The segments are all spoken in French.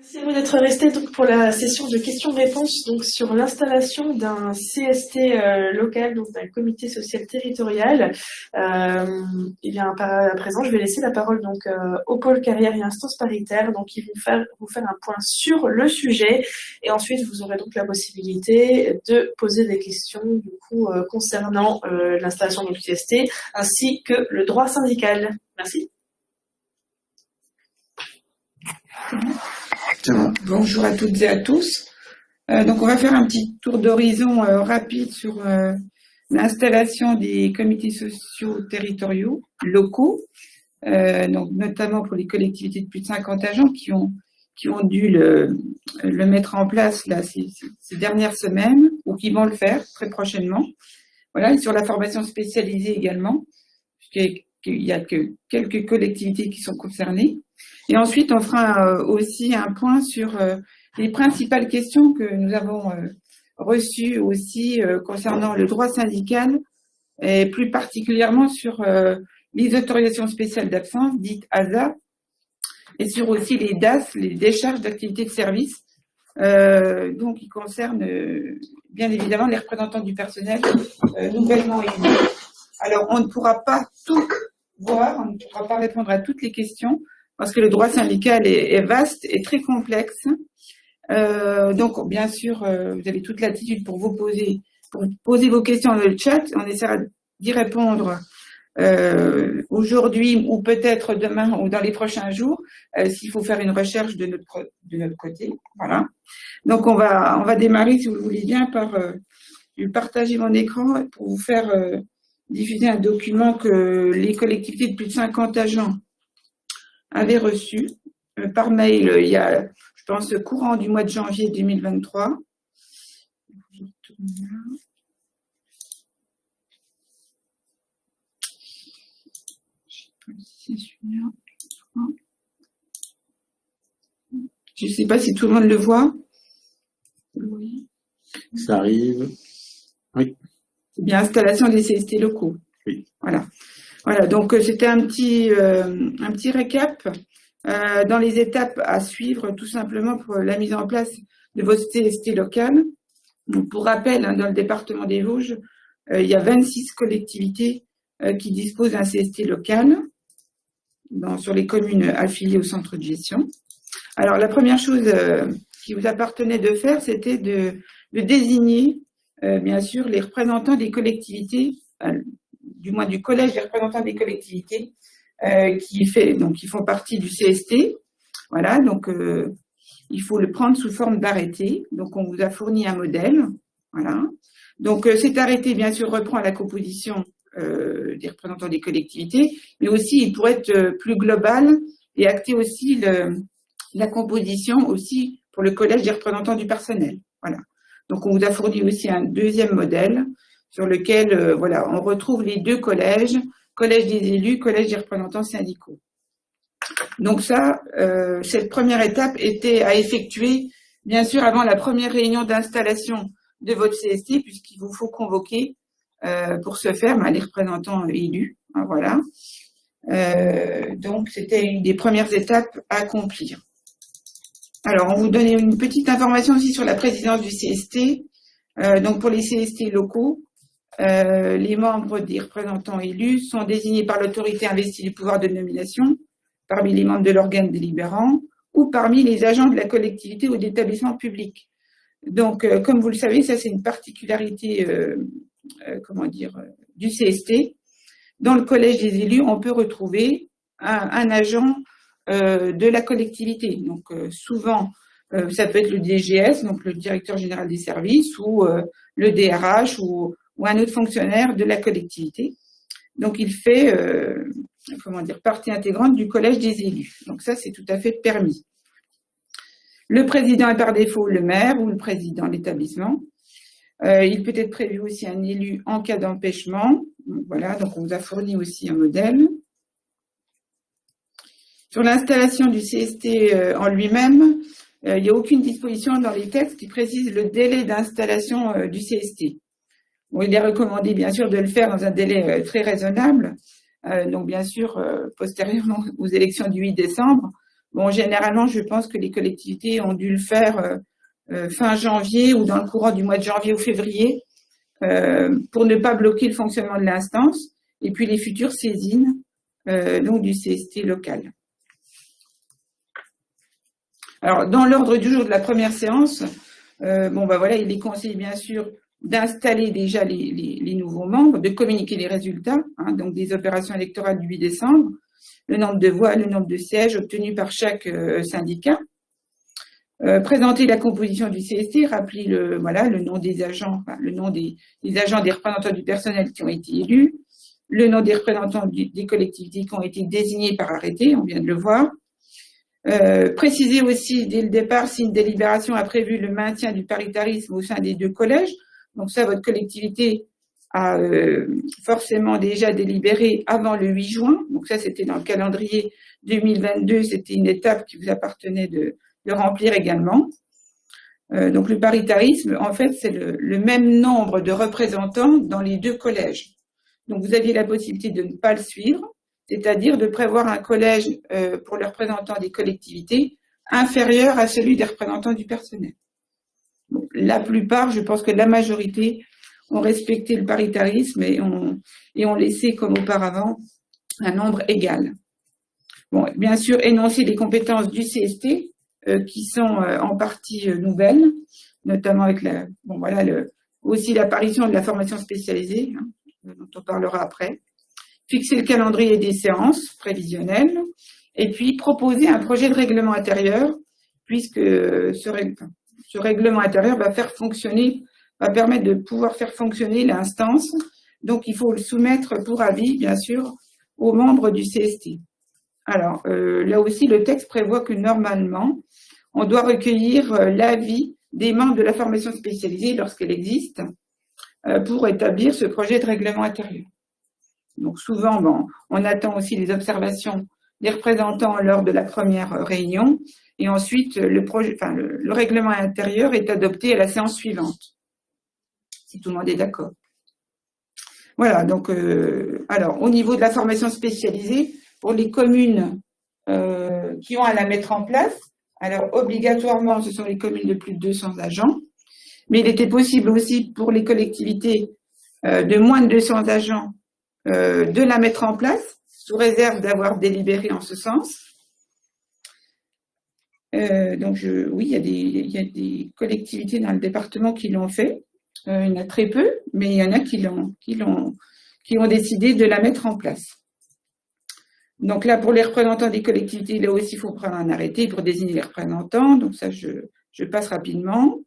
Merci à vous d'être restés donc pour la session de questions-réponses donc sur l'installation d'un CST local, donc d'un comité social territorial. Et bien à présent, je vais laisser la parole donc au pôle carrière et instance paritaire, donc ils vont vous faire un point sur le sujet et ensuite vous aurez donc la possibilité de poser des questions du coup concernant l'installation du CST ainsi que le droit syndical. Merci. Bonjour à toutes et à tous. Donc on va faire un petit tour d'horizon rapide sur l'installation des comités sociaux territoriaux locaux, donc notamment pour les collectivités de plus de 50 agents qui ont dû le mettre en place là, ces dernières semaines ou qui vont le faire très prochainement. Voilà, et sur la formation spécialisée également, puisqu'il y a que quelques collectivités qui sont concernées. Et ensuite, on fera aussi un point sur les principales questions que nous avons reçues aussi concernant le droit syndical et plus particulièrement sur les autorisations spéciales d'absence, dites ASA, et sur aussi les DAS, les décharges d'activité de service, donc qui concernent bien évidemment les représentants du personnel nouvellement élus. Alors, on ne pourra pas tout voir, on ne pourra pas répondre à toutes les questions, parce que le droit syndical est vaste et très complexe. Donc, bien sûr, vous avez toute l'attitude pour poser vos questions dans le chat. On essaiera d'y répondre aujourd'hui ou peut-être demain ou dans les prochains jours, s'il faut faire une recherche de notre côté. Voilà. Donc, on va démarrer, si vous le voulez bien, par partager mon écran pour vous faire diffuser un document que les collectivités de plus de 50 agents avaient reçu par mail il y a, je pense, courant du mois de janvier 2023. Je ne sais pas si tout le monde le voit. Oui. Ça arrive. Oui. C'est bien installation des CST locaux. Oui. Voilà, donc c'était un petit récap dans les étapes à suivre tout simplement pour la mise en place de votre CST local. Donc, pour rappel, dans le département des Vosges, il y a 26 collectivités qui disposent d'un CST local sur les communes affiliées au centre de gestion. Alors la première chose qui vous appartenait de faire, c'était de désigner bien sûr les représentants des collectivités, du moins du collège des représentants des collectivités qui font partie du CST. Voilà, donc il faut le prendre sous forme d'arrêté. Donc on vous a fourni un modèle. Voilà. Donc cet arrêté, bien sûr, reprend la composition des représentants des collectivités, mais aussi il pourrait être plus global et acter aussi la composition aussi pour le collège des représentants du personnel. Voilà. Donc on vous a fourni aussi un deuxième modèle sur lequel on retrouve les deux collèges, collège des élus, collège des représentants syndicaux. Donc ça, cette première étape était à effectuer, bien sûr, avant la première réunion d'installation de votre CST, puisqu'il vous faut convoquer pour ce faire les représentants élus. Hein, voilà. Donc c'était une des premières étapes à accomplir. Alors, on vous donne une petite information aussi sur la présidence du CST. Donc pour les CST locaux, les membres des représentants élus sont désignés par l'autorité investie du pouvoir de nomination, parmi les membres de l'organe délibérant ou parmi les agents de la collectivité ou d'établissement public. Donc, comme vous le savez, ça c'est une particularité du CST. Dans le collège des élus, on peut retrouver un agent de la collectivité. Donc, souvent, ça peut être le DGS, donc le directeur général des services, ou le DRH, ou un autre fonctionnaire de la collectivité. Donc, il fait partie intégrante du collège des élus. Donc, ça, c'est tout à fait permis. Le président est par défaut le maire ou le président de l'établissement. Il peut être prévu aussi un élu en cas d'empêchement. Voilà, donc on vous a fourni aussi un modèle. Sur l'installation du CST en lui-même, il n'y a aucune disposition dans les textes qui précise le délai d'installation du CST. Bon, il est recommandé, bien sûr, de le faire dans un délai très raisonnable. Donc, bien sûr, postérieurement aux élections du 8 décembre, Bon, généralement, je pense que les collectivités ont dû le faire fin janvier ou dans le courant du mois de janvier ou février pour ne pas bloquer le fonctionnement de l'instance et puis les futures saisines donc du CST local. Alors, dans l'ordre du jour de la première séance, voilà, il est conseillé bien sûr d'installer déjà les nouveaux membres, de communiquer les résultats, donc des opérations électorales du 8 décembre, le nombre de voix, le nombre de sièges obtenus par chaque syndicat, présenter la composition du CST, rappeler le nom des agents, le nom des agents des représentants du personnel qui ont été élus, le nom des représentants des collectivités qui ont été désignés par arrêté, on vient de le voir. Préciser aussi dès le départ si une délibération a prévu le maintien du paritarisme au sein des 2 collèges. Donc ça, votre collectivité a forcément déjà délibéré avant le 8 juin. Donc ça, c'était dans le calendrier 2022, c'était une étape qui vous appartenait de remplir également. Donc le paritarisme, en fait, c'est le même nombre de représentants dans les 2 collèges. Donc vous aviez la possibilité de ne pas le suivre, c'est-à-dire de prévoir un collège pour les représentants des collectivités inférieur à celui des représentants du personnel. Donc, la plupart, je pense que la majorité, ont respecté le paritarisme et ont laissé, comme auparavant, un nombre égal. Bon, bien sûr, énoncer les compétences du CST qui sont en partie nouvelles, notamment avec aussi l'apparition de la formation spécialisée, dont on parlera après. Fixer le calendrier des séances prévisionnelles et puis proposer un projet de règlement intérieur, puisque ce règlement intérieur va permettre de pouvoir faire fonctionner l'instance. Donc, il faut le soumettre pour avis, bien sûr, aux membres du CST. Alors, là aussi, le texte prévoit que normalement, on doit recueillir l'avis des membres de la formation spécialisée lorsqu'elle existe pour établir ce projet de règlement intérieur. Donc souvent, on attend aussi les observations des représentants lors de la première réunion et ensuite le règlement intérieur est adopté à la séance suivante, si tout le monde est d'accord. Voilà, donc alors au niveau de la formation spécialisée, pour les communes qui ont à la mettre en place, alors obligatoirement ce sont les communes de plus de 200 agents, mais il était possible aussi pour les collectivités de moins de 200 agents de la mettre en place, sous réserve d'avoir délibéré en ce sens. Donc, oui, il y a des collectivités dans le département qui l'ont fait. Il y en a très peu, mais il y en a qui ont décidé de la mettre en place. Donc là, pour les représentants des collectivités, là aussi, il faut prendre un arrêté pour désigner les représentants. Donc ça, je passe rapidement.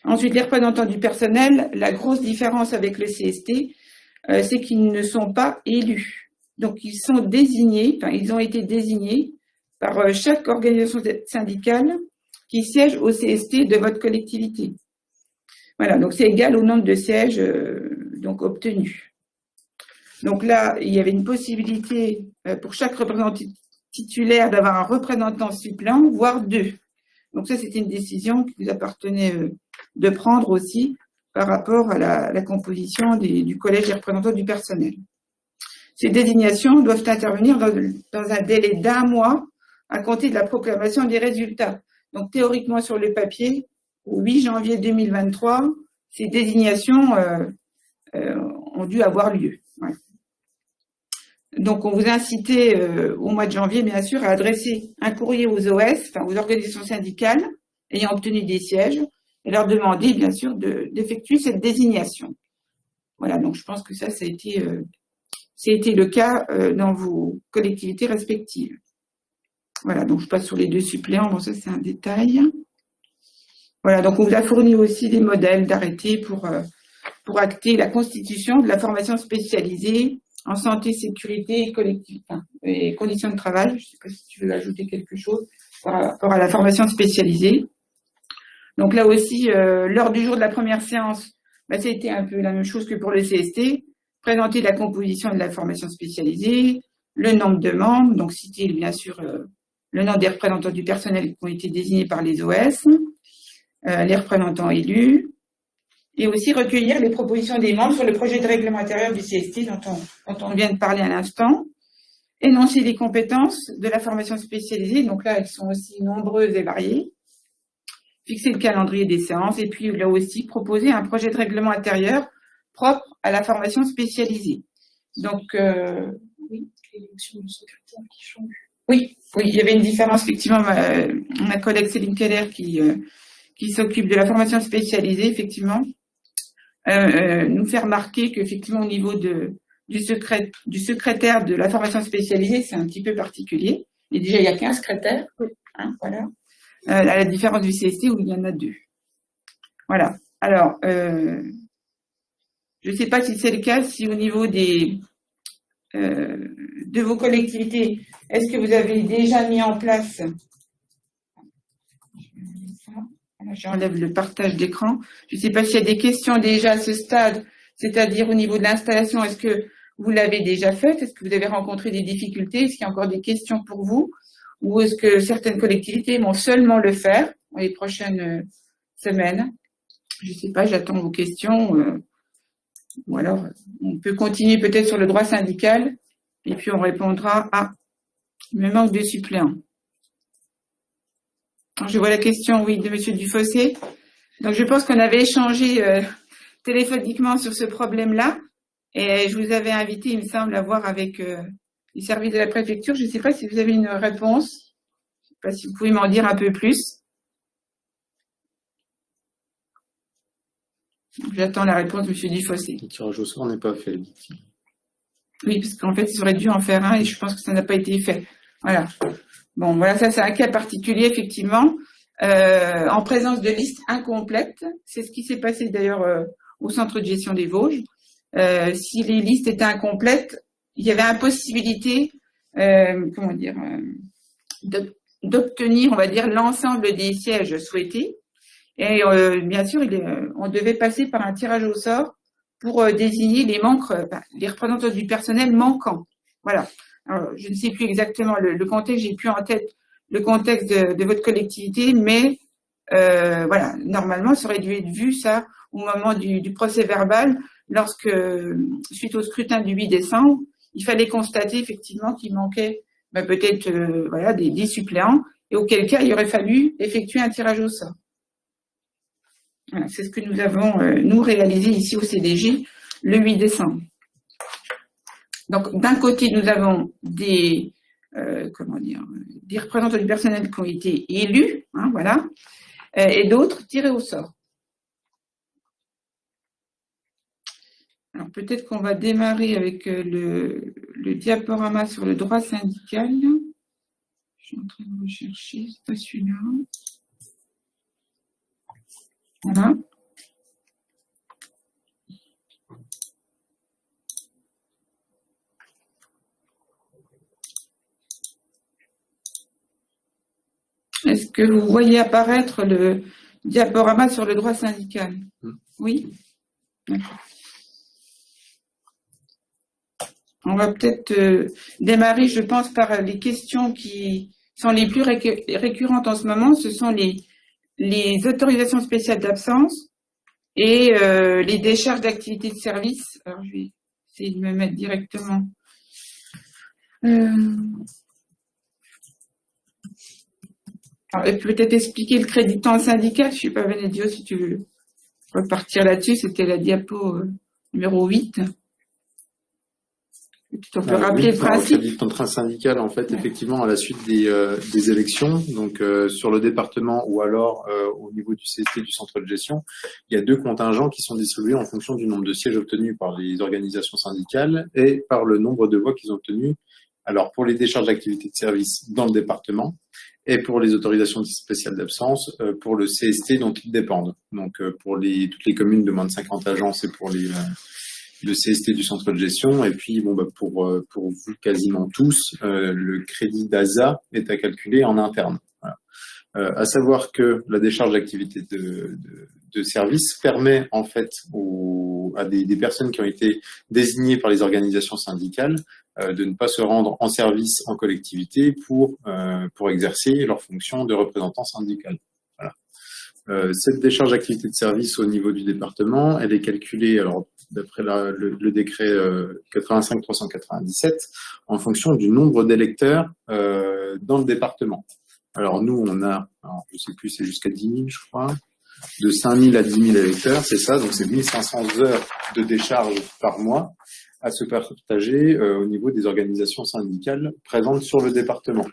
Ensuite, les représentants du personnel, la grosse différence avec le CST, c'est qu'ils ne sont pas élus. Donc, ils sont désignés, ils ont été désignés par chaque organisation syndicale qui siège au CST de votre collectivité. Voilà, donc c'est égal au nombre de sièges obtenus. Donc là, il y avait une possibilité pour chaque représentant titulaire d'avoir un représentant suppléant, voire 2. Donc ça, c'était une décision qui vous appartenait de prendre aussi par rapport à la composition du collège des représentants du personnel. Ces désignations doivent intervenir dans un délai d'1 mois à compter de la proclamation des résultats. Donc théoriquement sur le papier, au 8 janvier 2023, ces désignations ont dû avoir lieu. Ouais. Donc on vous incitait au mois de janvier, bien sûr, à adresser un courrier aux OS, aux organisations syndicales ayant obtenu des sièges, et leur demander, bien sûr, d'effectuer cette désignation. Voilà, donc je pense que ça a été le cas dans vos collectivités respectives. Voilà, donc je passe sur les 2 suppléants, bon ça c'est un détail. Voilà, donc on vous a fourni aussi des modèles d'arrêtés pour acter la constitution de la formation spécialisée en santé, sécurité et conditions de travail. Je ne sais pas si tu veux ajouter quelque chose par rapport à la formation spécialisée. Donc là aussi, lors du jour de la première séance, c'était un peu la même chose que pour le CST. Présenter la composition de la formation spécialisée, le nombre de membres, donc citer bien sûr le nom des représentants du personnel qui ont été désignés par les OS, les représentants élus, et aussi recueillir les propositions des membres sur le projet de règlement intérieur du CST dont on vient de parler à l'instant, énoncer les compétences de la formation spécialisée, donc là, elles sont aussi nombreuses et variées, fixer le calendrier des séances, et puis là aussi, proposer un projet de règlement intérieur propre à la formation spécialisée. Donc, oui, l'élection du secrétaire qui change. Oui, il y avait une différence, effectivement, ma collègue Céline Keller qui s'occupe de la formation spécialisée, effectivement, nous fait remarquer qu'effectivement, au niveau du secrétaire de la formation spécialisée, c'est un petit peu particulier. Et déjà, il y a 15 secrétaires, hein, voilà. À la différence du CST où il y en a 2. Voilà. Alors, je ne sais pas si c'est le cas, si au niveau de vos collectivités, est-ce que vous avez déjà mis en place, j'enlève le partage d'écran, je ne sais pas s'il y a des questions déjà à ce stade, c'est-à-dire au niveau de l'installation, est-ce que vous l'avez déjà fait? Est-ce que vous avez rencontré des difficultés? Est-ce qu'il y a encore des questions pour vous? Ou est-ce que certaines collectivités vont seulement le faire dans les prochaines semaines? Je ne sais pas, j'attends vos questions. Ou alors, on peut continuer peut-être sur le droit syndical et puis on répondra à le manque de suppléants. Alors, je vois la question, oui, de M. Dufossé. Donc, je pense qu'on avait échangé téléphoniquement sur ce problème-là et je vous avais invité, il me semble, à voir avec les services de la préfecture. Je ne sais pas si vous avez une réponse. Je ne sais pas si vous pouvez m'en dire un peu plus. J'attends la réponse de M. Dufossé. Le tirage au sort n'est pas fait. Oui, parce qu'en fait, ils auraient dû en faire un et je pense que ça n'a pas été fait. Voilà. Bon, voilà, ça c'est un cas particulier, effectivement. En présence de listes incomplètes, c'est ce qui s'est passé d'ailleurs au centre de gestion des Vosges. Si les listes étaient incomplètes, il y avait impossibilité, d'obtenir, on va dire, l'ensemble des sièges souhaités. Et bien sûr, on devait passer par un tirage au sort pour désigner les représentants du personnel manquants. Voilà. Alors, je ne sais plus exactement le contexte, j'ai plus en tête le contexte de votre collectivité, mais voilà, normalement, ça aurait dû être vu, ça, au moment du procès verbal, lorsque, suite au scrutin du 8 décembre, il fallait constater effectivement qu'il manquait peut-être voilà, des suppléants, et auquel cas, il aurait fallu effectuer un tirage au sort. Voilà, c'est ce que nous avons, nous, réalisé ici au CDJ le 8 décembre. Donc, d'un côté, nous avons des représentants du personnel qui ont été élus, hein, voilà, et d'autres tirés au sort. Alors, peut-être qu'on va démarrer avec le diaporama sur le droit syndical. Je suis en train de rechercher, c'est pas celui-là. Voilà. Est-ce que vous voyez apparaître le diaporama sur le droit syndical? Oui? D'accord. On va peut-être démarrer, je pense, par les questions qui sont les plus récurrentes en ce moment. Ce sont les autorisations spéciales d'absence et les décharges d'activité de service. Alors, je vais essayer de me mettre directement. Alors, peut-être expliquer le crédit de temps syndical. Je ne sais pas, Benedio, si tu veux repartir là-dessus. C'était la diapo numéro 8. On peut rappeler le principe. Le crédit de temps syndical, en fait, effectivement, à la suite des élections, donc sur le département ou alors au niveau du CST du centre de gestion, il y a 2 contingents qui sont distribués en fonction du nombre de sièges obtenus par les organisations syndicales et par le nombre de voix qu'ils ont obtenues. Alors, pour les décharges d'activité de service dans le département et pour les autorisations spéciales d'absence pour le CST dont ils dépendent. Donc, pour toutes les communes de moins de 50 agents, c'est pour le CST du centre de gestion. Et puis, pour vous quasiment tous, le crédit d'ASA est à calculer en interne. Voilà. À savoir que la décharge d'activité de service permet en fait à des personnes qui ont été désignées par les organisations syndicales de ne pas se rendre en service en collectivité pour exercer leur fonction de représentant syndical. Voilà. Cette décharge d'activité de service au niveau du département, elle est calculée, alors d'après le décret 85-397, en fonction du nombre d'électeurs dans le département. Alors nous, on a, alors, je sais plus, c'est jusqu'à 10 000, je crois, de 5 000 à 10 000 électeurs, c'est ça, donc c'est 1500 heures de décharge par mois à se partager au niveau des organisations syndicales présentes sur le département.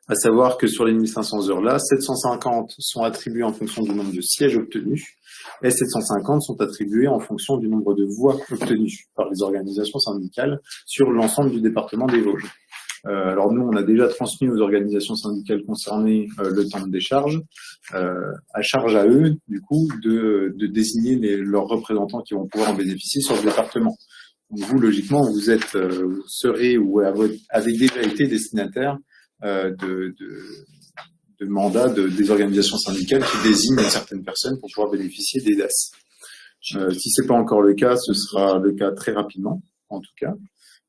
À savoir que sur les 1500 heures-là, 750 sont attribuées en fonction du nombre de sièges obtenus et 750 sont attribuées en fonction du nombre de voix obtenues par les organisations syndicales sur l'ensemble du département des Vosges. Alors nous, on a déjà transmis aux organisations syndicales concernées le temps de décharge, à charge à eux, du coup, de désigner leurs représentants qui vont pouvoir en bénéficier sur le département. Donc vous, logiquement, vous serez ou avez déjà été destinataire de mandats des organisations syndicales qui désignent certaines personnes pour pouvoir bénéficier des DAS. Si c'est pas encore le cas, ce sera le cas très rapidement, en tout cas.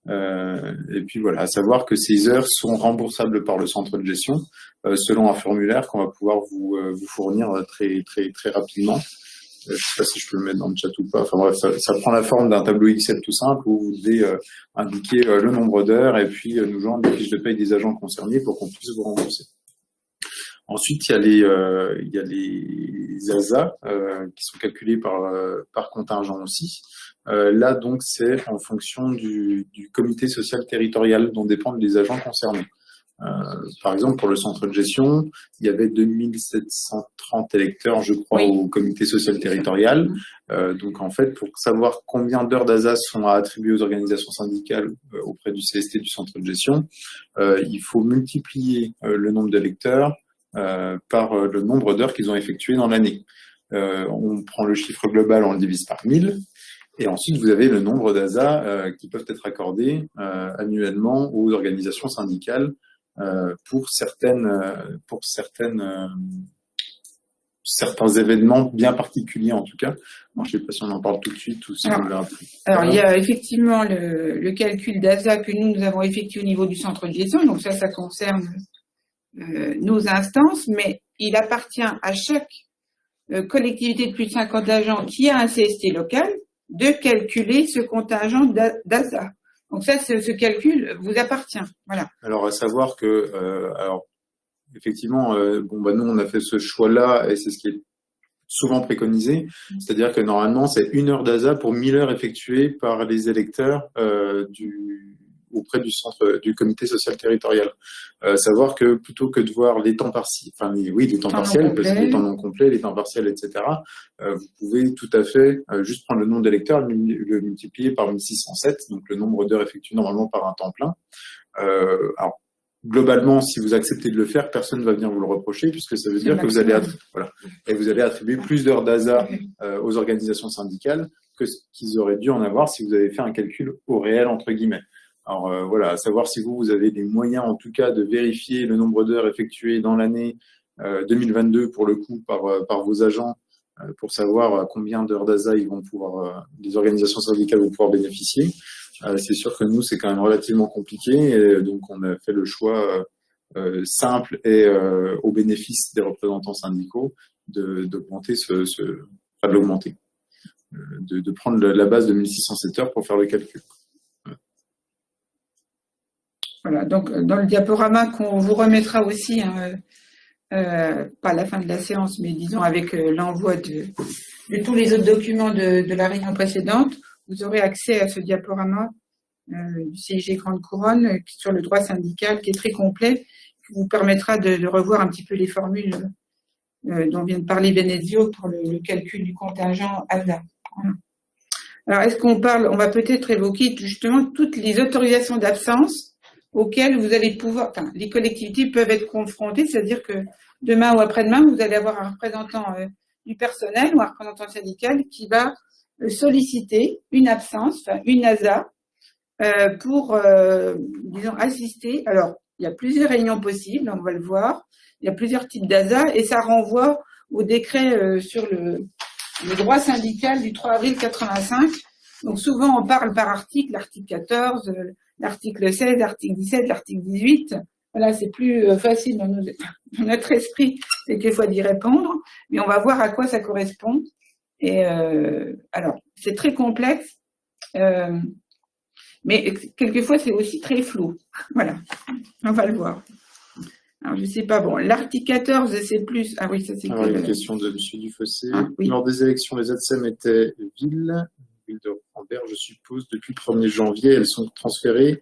Et puis voilà, à savoir que ces heures sont remboursables par le centre de gestion selon un formulaire qu'on va pouvoir vous fournir très très très rapidement. Je sais pas si je peux le mettre dans le chat ou pas. Enfin bref, ça prend la forme d'un tableau Excel tout simple où vous devez indiquer le nombre d'heures et puis nous joindre les fiches de paye des agents concernés pour qu'on puisse vous rembourser. Ensuite, il y a les ASA qui sont calculés par contingent aussi. Là, donc, c'est en fonction du comité social territorial dont dépendent les agents concernés. Par exemple, pour le centre de gestion, il y avait 2730 électeurs, je crois, au comité social territorial. Donc, en fait, pour savoir combien d'heures d'ASA sont à attribuer aux organisations syndicales auprès du CST du centre de gestion, il faut multiplier le nombre d'électeurs par le nombre d'heures qu'ils ont effectuées dans l'année. On prend le chiffre global, on le divise par 1000. Et ensuite, vous avez le nombre d'ASA qui peuvent être accordés annuellement aux organisations syndicales pour certains événements bien particuliers en tout cas. Bon, je ne sais pas si on en parle tout de suite ou si on verra plus. Alors, il y a effectivement le calcul d'ASA que nous avons effectué au niveau du centre de gestion. Donc ça concerne nos instances, mais il appartient à chaque collectivité de plus de 50 agents qui a un CST local de calculer ce contingent d'ASA. Donc ça, ce calcul vous appartient. Voilà. Alors, à savoir que, effectivement, nous, on a fait ce choix-là et c'est ce qui est souvent préconisé. C'est-à-dire que normalement, c'est 1 heure d'ASA pour 1000 heures effectuées par les électeurs auprès du comité social territorial. Savoir que plutôt que de voir les temps partiels, les temps partiels, parce que les temps non complets, les temps partiels, etc., vous pouvez tout à fait juste prendre le nombre d'électeurs, le multiplier par 1607, donc le nombre d'heures effectuées normalement par un temps plein. Alors, globalement, si vous acceptez de le faire, personne ne va venir vous le reprocher, puisque ça veut dire que vous allez attribuer plus d'heures d'ASA aux organisations syndicales que ce qu'ils auraient dû en avoir si vous avez fait un calcul au réel, entre guillemets. Alors à savoir si vous avez des moyens en tout cas de vérifier le nombre d'heures effectuées dans l'année 2022 pour le coup par vos agents pour savoir combien d'heures d'ASA les organisations syndicales vont pouvoir bénéficier. C'est sûr que nous c'est quand même relativement compliqué et donc on a fait le choix simple et au bénéfice des représentants syndicaux d'augmenter de prendre la base de 1607 heures pour faire le calcul. Voilà, donc dans le diaporama qu'on vous remettra aussi, pas à la fin de la séance, mais disons avec l'envoi de tous les autres documents de la réunion précédente, vous aurez accès à ce diaporama du CIG Grande Couronne sur le droit syndical qui est très complet, qui vous permettra de revoir un petit peu les formules dont vient de parler Benezio pour le calcul du contingent ASA. Voilà. Alors, on va peut-être évoquer justement toutes les autorisations d'absence auxquelles vous allez les collectivités peuvent être confrontées, c'est-à-dire que demain ou après-demain, vous allez avoir un représentant du personnel ou un représentant syndical qui va solliciter une absence, une ASA, pour, assister. Alors, il y a plusieurs réunions possibles, on va le voir. Il y a plusieurs types d'ASA et ça renvoie au décret sur le droit syndical du 3 avril 85. Donc, souvent, on parle par article, l'article 14, l'article 16, l'article 17, l'article 18. voilà, c'est plus facile dans notre esprit, c'est qu'il faut d'y répondre, mais on va voir à quoi ça correspond. Et alors, c'est très complexe, mais quelquefois c'est aussi très flou. Voilà, on va le voir. Alors, je sais pas, bon, l'article 14, c'est plus... Ah oui, ça c'est... Alors, une question de M. Dufossé. Ah, oui. Lors des élections, les ATSEM étaient ville de Rambert, je suppose, depuis le 1er janvier. Elles sont transférées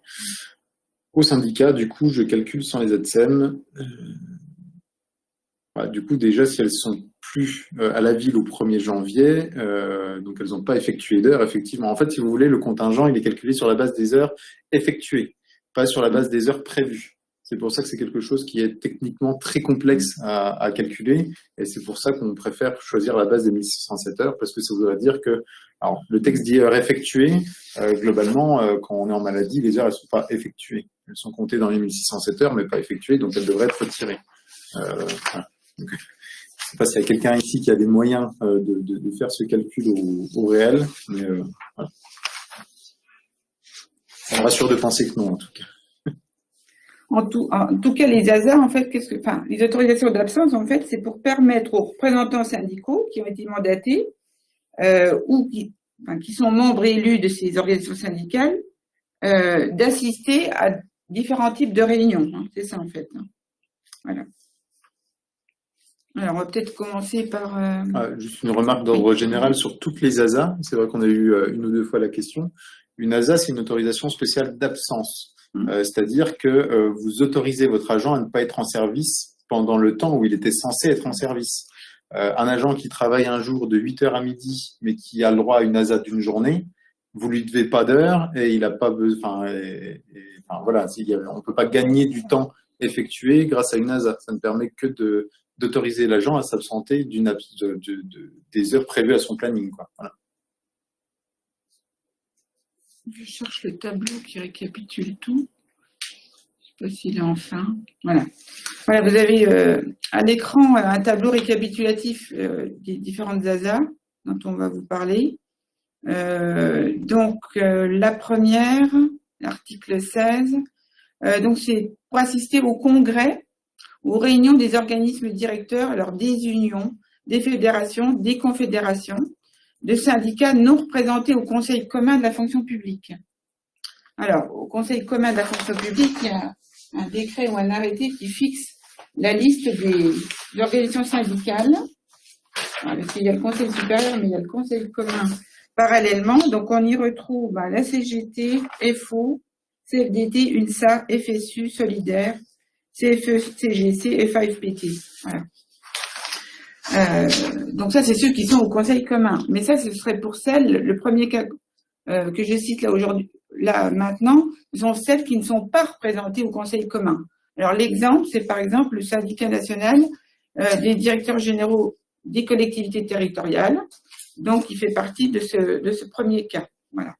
au syndicat. Du coup, je calcule sans les ATSEM. Du coup, déjà, si elles sont plus à la ville au 1er janvier, donc elles n'ont pas effectué d'heures, effectivement. En fait, si vous voulez, le contingent, il est calculé sur la base des heures effectuées, pas sur la base des heures prévues. C'est pour ça que c'est quelque chose qui est techniquement très complexe à calculer, et c'est pour ça qu'on préfère choisir la base des 1607 heures, parce que ça voudrait dire que, alors, le texte dit heures effectuées, globalement, quand on est en maladie, les heures, elles ne sont pas effectuées. Elles sont comptées dans les 1607 heures, mais pas effectuées, donc elles devraient être retirées. Voilà. Donc, je ne sais pas s'il y a quelqu'un ici qui a des moyens de faire ce calcul au réel, mais voilà. Ça me rassure de penser que non, en tout cas. En tout cas, les ASA, en fait, les autorisations d'absence, en fait, c'est pour permettre aux représentants syndicaux qui ont été mandatés ou qui sont membres élus de ces organisations syndicales d'assister à différents types de réunions. Hein, c'est ça, en fait. Hein. Voilà. Alors, on va peut-être commencer par... juste une remarque d'ordre général sur toutes les ASA. C'est vrai qu'on a eu une ou deux fois la question. Une ASA, c'est une autorisation spéciale d'absence. C'est-à-dire que vous autorisez votre agent à ne pas être en service pendant le temps où il était censé être en service. Un agent qui travaille un jour de 8h à midi, mais qui a le droit à une ASA d'une journée, vous lui devez pas d'heure et il n'a pas besoin. Voilà, on ne peut pas gagner du temps effectué grâce à une ASA. Ça ne permet que d'autoriser l'agent à s'absenter des heures prévues à son planning, quoi. Voilà. Je cherche le tableau qui récapitule tout. Je ne sais pas s'il est enfin. Voilà. Voilà, vous avez à l'écran un tableau récapitulatif des différentes ASA dont on va vous parler. Donc, la première, l'article 16, donc c'est pour assister au congrès, aux réunions des organismes directeurs, alors des unions, des fédérations, des confédérations, de syndicats non représentés au Conseil commun de la fonction publique. Alors, au Conseil commun de la fonction publique, il y a un décret ou un arrêté qui fixe la liste des organisations syndicales. Alors, il y a le Conseil supérieur, mais il y a le Conseil commun parallèlement. Donc, on y retrouve la CGT, FO, CFDT, UNSA, FSU, Solidaire, CFE, CGC, FAFPT. Voilà. Donc ça, c'est ceux qui sont au Conseil commun. Mais ça, ce serait pour le premier cas que je cite là aujourd'hui, là maintenant, sont celles qui ne sont pas représentées au Conseil commun. Alors l'exemple, c'est par exemple le syndicat national des directeurs généraux des collectivités territoriales, donc il fait partie de ce premier cas. Voilà.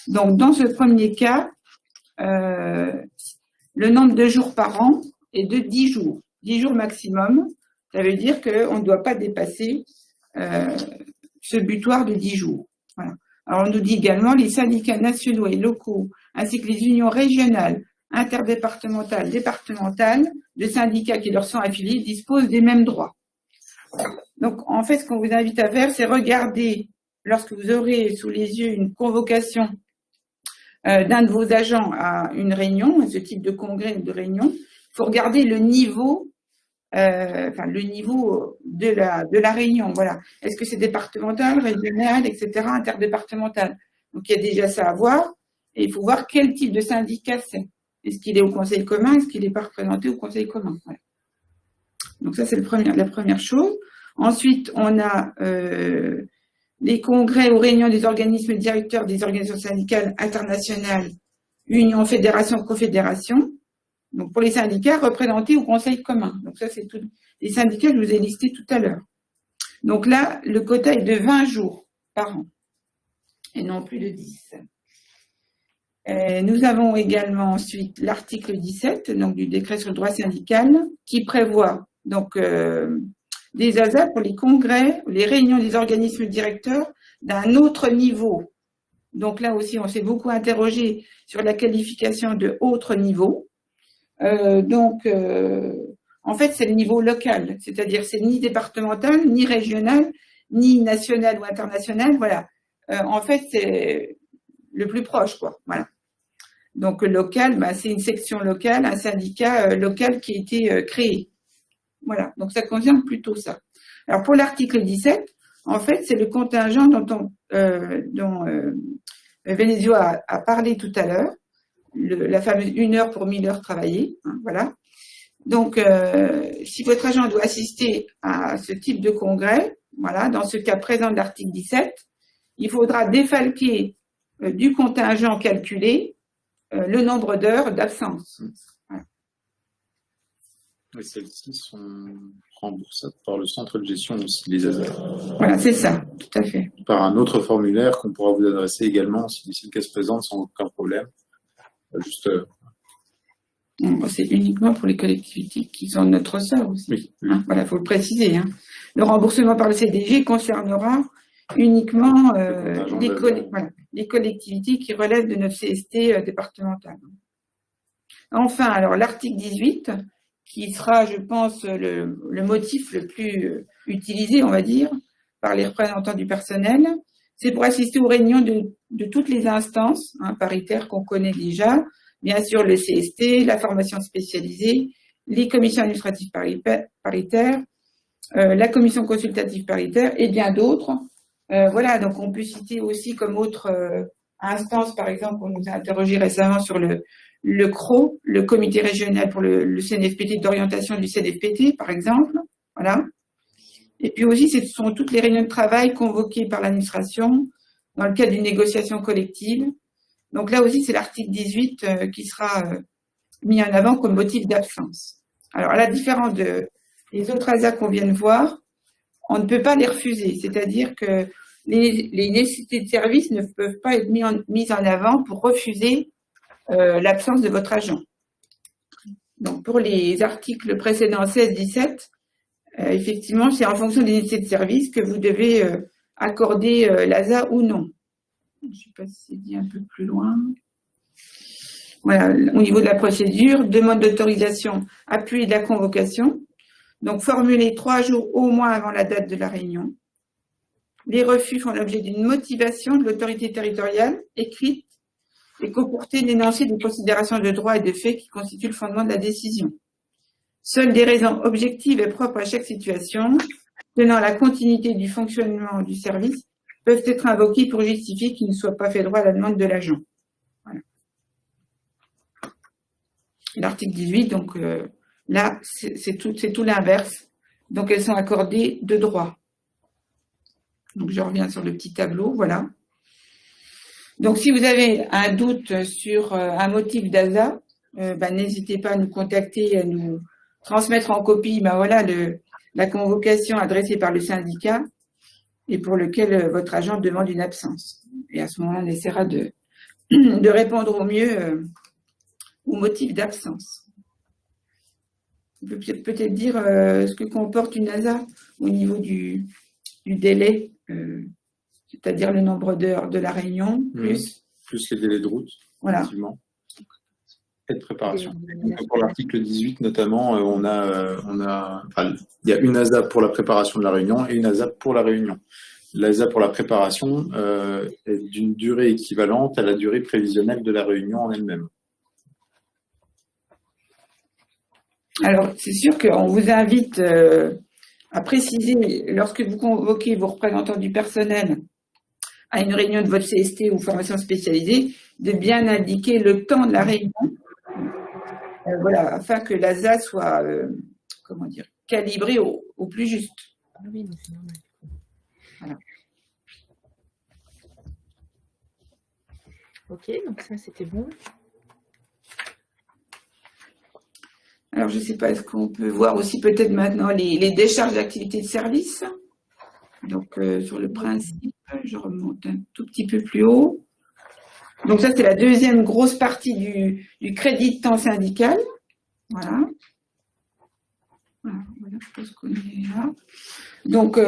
Donc dans ce premier cas, le nombre de jours par an est de 10 jours, 10 jours maximum. Ça veut dire qu'on ne doit pas dépasser ce butoir de 10 jours. Voilà. Alors, on nous dit également les syndicats nationaux et locaux, ainsi que les unions régionales, interdépartementales, départementales, de syndicats qui leur sont affiliés, disposent des mêmes droits. Donc, en fait, ce qu'on vous invite à faire, c'est regarder, lorsque vous aurez sous les yeux une convocation d'un de vos agents à une réunion, à ce type de congrès ou de réunion, il faut regarder le niveau le niveau de la réunion, voilà. Est-ce que c'est départemental, régional, etc., interdépartemental? Donc, il y a déjà ça à voir, et il faut voir quel type de syndicat c'est. Est-ce qu'il est au Conseil commun? Est-ce qu'il n'est pas représenté au Conseil commun? Voilà. Donc, ça, c'est la première chose. Ensuite, on a les congrès ou réunions des organismes directeurs des organisations syndicales internationales, unions, fédérations, confédérations. Donc, pour les syndicats représentés au Conseil commun. Donc, ça, c'est tout. Les syndicats, je vous ai listés tout à l'heure. Donc là, le quota est de 20 jours par an et non plus de 10. Nous avons également ensuite l'article 17, donc du décret sur le droit syndical, qui prévoit donc des ASA pour les congrès, les réunions des organismes directeurs d'un autre niveau. Donc là aussi, on s'est beaucoup interrogé sur la qualification de autre niveau. En fait, c'est le niveau local, c'est-à-dire c'est ni départemental, ni régional, ni national ou international. Voilà. En fait, c'est le plus proche, quoi. Voilà. Donc, local, c'est une section locale, un syndicat local qui a été créé. Voilà. Donc, ça concerne plutôt ça. Alors, pour l'article 17, en fait, c'est le contingent dont Venezio a parlé tout à l'heure, la fameuse 1 heure pour 1000 heures travaillées. Hein, voilà. Donc, si votre agent doit assister à ce type de congrès, voilà, dans ce cas présent de l'article 17, il faudra défalquer du contingent calculé le nombre d'heures d'absence. Voilà. Et celles-ci sont remboursables par le centre de gestion aussi, les ASA. Voilà, c'est ça, tout à fait. Par un autre formulaire qu'on pourra vous adresser également si le cas se présente sans aucun problème. Juste. C'est uniquement pour les collectivités qui sont notre ressort aussi. Oui. Hein, voilà, il faut le préciser. Hein. Le remboursement par le CDG concernera uniquement les collectivités qui relèvent de notre CST départemental. Enfin, alors l'article 18, qui sera, je pense, le motif le plus utilisé, on va dire, par les représentants du personnel, c'est pour assister aux réunions de toutes les instances paritaires qu'on connaît déjà, bien sûr le CST, la formation spécialisée, les commissions administratives paritaires, la commission consultative paritaire et bien d'autres. Voilà, donc on peut citer aussi comme autre instance, par exemple, on nous a interrogé récemment sur le CRO, le comité régional pour le CNFPT, d'orientation du CNFPT, par exemple. Voilà. Et puis aussi, ce sont toutes les réunions de travail convoquées par l'administration dans le cadre d'une négociation collective. Donc là aussi, c'est l'article 18 qui sera mis en avant comme motif d'absence. Alors, à la différence des autres ASA qu'on vient de voir, on ne peut pas les refuser. C'est-à-dire que les nécessités de service ne peuvent pas être mises en avant pour refuser l'absence de votre agent. Donc, pour les articles précédents 16-17, effectivement, c'est en fonction des nécessités de service que vous devez accorder l'ASA ou non. Je ne sais pas si c'est dit un peu plus loin. Voilà, au niveau de la procédure, demande d'autorisation, appui de la convocation. Donc, formulée 3 jours au moins avant la date de la réunion. Les refus font l'objet d'une motivation de l'autorité territoriale écrite et comporter l'énoncé des considérations de droit et de fait qui constituent le fondement de la décision. Seules des raisons objectives et propres à chaque situation, tenant à la continuité du fonctionnement du service, peuvent être invoquées pour justifier qu'il ne soit pas fait droit à la demande de l'agent. Voilà. L'article 18, donc là, c'est tout l'inverse. Donc, elles sont accordées de droit. Donc, je reviens sur le petit tableau, voilà. Donc, si vous avez un doute sur un motif d'ASA, n'hésitez pas à nous contacter, à nous transmettre en copie voilà, la convocation adressée par le syndicat et pour lequel votre agent demande une absence. Et à ce moment-là, on essaiera de répondre au mieux au motif d'absence. On peut peut-être dire ce que comporte une ASA au niveau du délai, c'est-à-dire le nombre d'heures de la réunion, plus les délais de route, voilà. Effectivement. Et de préparation. Donc, pour l'article 18, notamment, il y a une ASA pour la préparation de la réunion et une ASA pour la réunion. L'ASA pour la préparation est d'une durée équivalente à la durée prévisionnelle de la réunion en elle-même. Alors, c'est sûr qu'on vous invite à préciser, lorsque vous convoquez vos représentants du personnel à une réunion de votre CST ou formation spécialisée, de bien indiquer le temps de la réunion, voilà, afin que l'ASA soit, calibrée au plus juste. Oui, mais c'est normal. Voilà. Ok, donc ça c'était bon. Alors, je ne sais pas, est-ce qu'on peut voir aussi peut-être maintenant les décharges d'activité de service. Donc, sur le principe, je remonte un tout petit peu plus haut. Donc, ça, c'est la deuxième grosse partie du crédit de temps syndical. Voilà. Voilà, je pense qu'on est là. Donc,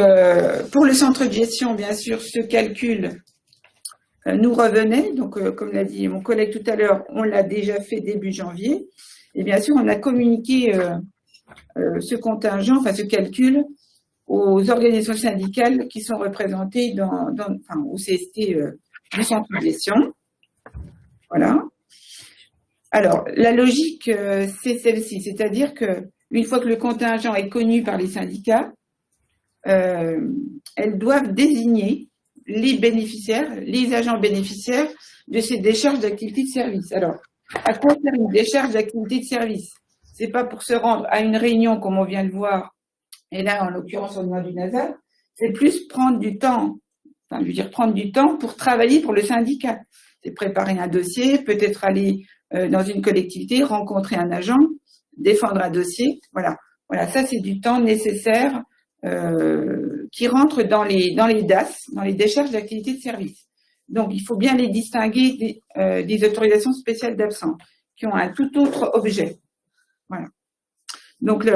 pour le centre de gestion, bien sûr, ce calcul nous revenait. Donc, comme l'a dit mon collègue tout à l'heure, on l'a déjà fait début janvier. Et bien sûr, on a communiqué ce contingent, enfin ce calcul, aux organisations syndicales qui sont représentées au CST du centre de gestion. Voilà. Alors, la logique, c'est celle-ci, c'est-à-dire qu'une fois que le contingent est connu par les syndicats, elles doivent désigner les bénéficiaires, les agents bénéficiaires de ces décharges d'activité de service. Alors, à quoi sert une décharge d'activité de service? C'est pas pour se rendre à une réunion comme on vient de voir, et là, en l'occurrence, au niveau du NASA, c'est plus prendre du temps, prendre du temps pour travailler pour le syndicat. C'est préparer un dossier, peut-être aller dans une collectivité, rencontrer un agent, défendre un dossier. Voilà, ça c'est du temps nécessaire qui rentre dans les DAS, dans les décharges d'activité de service. Donc, il faut bien les distinguer des autorisations spéciales d'absence qui ont un tout autre objet. Voilà. Donc,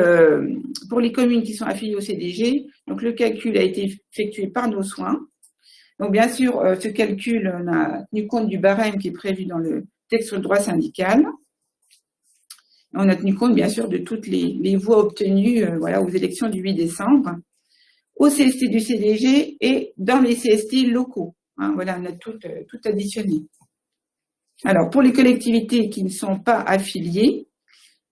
pour les communes qui sont affiliées au CDG, donc le calcul a été effectué par nos soins. Donc, bien sûr, ce calcul, on a tenu compte du barème qui est prévu dans le texte sur le droit syndical. On a tenu compte, bien sûr, de toutes les voix obtenues aux élections du 8 décembre, au CST du CDG et dans les CST locaux. On a tout additionné. Alors, pour les collectivités qui ne sont pas affiliées,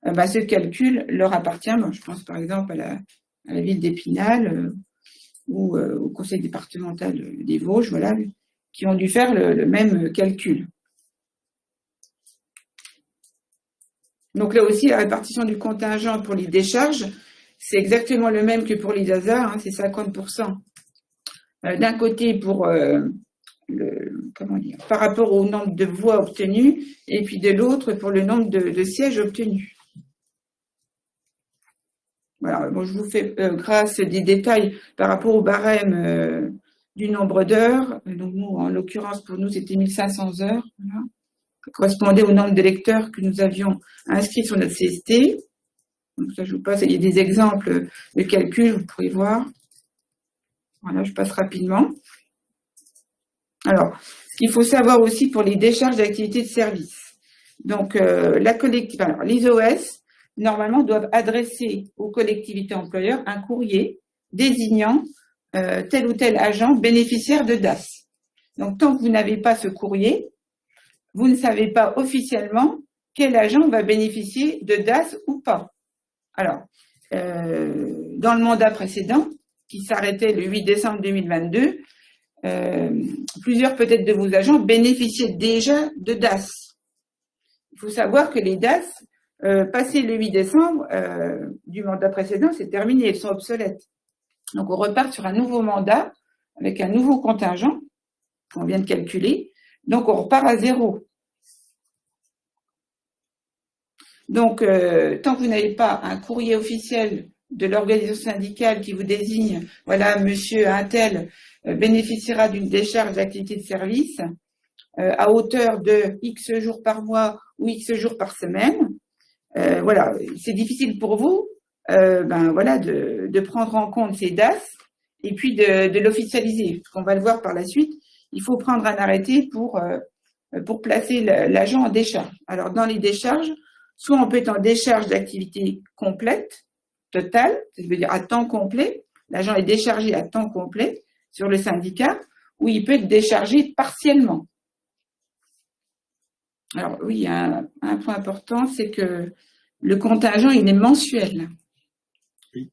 ce calcul leur appartient. Je pense par exemple à la ville d'Épinal ou au conseil départemental des Vosges, qui ont dû faire le même calcul. Donc là aussi, la répartition du contingent pour les décharges, c'est exactement le même que pour les ASA, c'est 50%. D'un côté pour par rapport au nombre de voix obtenues, et puis de l'autre pour le nombre de sièges obtenus. Voilà, je vous fais grâce des détails par rapport au barème du nombre d'heures. Donc nous, en l'occurrence, pour nous, c'était 1500 heures. Voilà. Ça correspondait au nombre de lecteurs que nous avions inscrits sur notre CST. Donc ça, je vous passe, il y a des exemples de calcul, vous pourrez voir. Voilà, je passe rapidement. Alors, ce qu'il faut savoir aussi pour les décharges d'activité de service. Donc, les OS, normalement, doivent adresser aux collectivités employeurs un courrier désignant tel ou tel agent bénéficiaire de DAS. Donc, tant que vous n'avez pas ce courrier, vous ne savez pas officiellement quel agent va bénéficier de DAS ou pas. Alors, dans le mandat précédent, qui s'arrêtait le 8 décembre 2022, plusieurs peut-être de vos agents bénéficiaient déjà de DAS. Il faut savoir que les DAS, passé le 8 décembre du mandat précédent, c'est terminé, elles sont obsolètes. Donc, on repart sur un nouveau mandat avec un nouveau contingent qu'on vient de calculer. Donc, on repart à zéro. Donc, tant que vous n'avez pas un courrier officiel de l'organisation syndicale qui vous désigne, monsieur Untel bénéficiera d'une décharge d'activité de service à hauteur de X jours par mois ou X jours par semaine, c'est difficile pour vous de prendre en compte ces DAS et puis de l'officialiser. Parce qu'on va le voir par la suite, il faut prendre un arrêté pour placer l'agent en décharge. Alors, dans les décharges, soit on peut être en décharge d'activité complète, totale, ça veut dire à temps complet, l'agent est déchargé à temps complet sur le syndicat, ou il peut être déchargé partiellement. Alors oui, il y a un point important, c'est que le contingent, il est mensuel. Oui.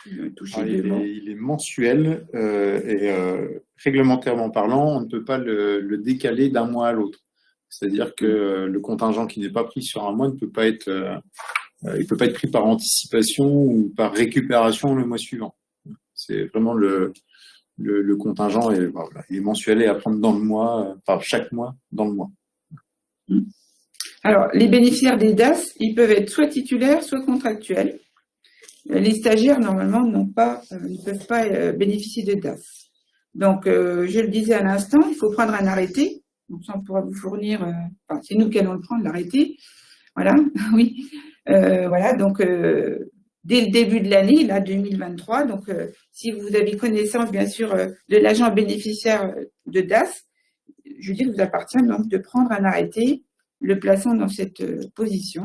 Il est mensuel et réglementairement parlant, on ne peut pas le décaler d'un mois à l'autre. C'est-à-dire que le contingent qui n'est pas pris sur un mois ne peut pas être, il peut pas être pris par anticipation ou par récupération le mois suivant. C'est vraiment le contingent il est mensuel et à prendre dans le mois, chaque mois dans le mois. Alors, les bénéficiaires des DAS, ils peuvent être soit titulaires, soit contractuels. Les stagiaires, normalement, ne peuvent pas bénéficier de DAS. Donc, je le disais à l'instant, il faut prendre un arrêté. Donc, ça, on pourra vous fournir, c'est nous qui allons le prendre, l'arrêté. Voilà, oui. Donc, dès le début de l'année, là, 2023, donc, si vous avez connaissance, bien sûr, de l'agent bénéficiaire de DAS, je dis qu'il vous appartient donc de prendre un arrêté, le plaçant dans cette position.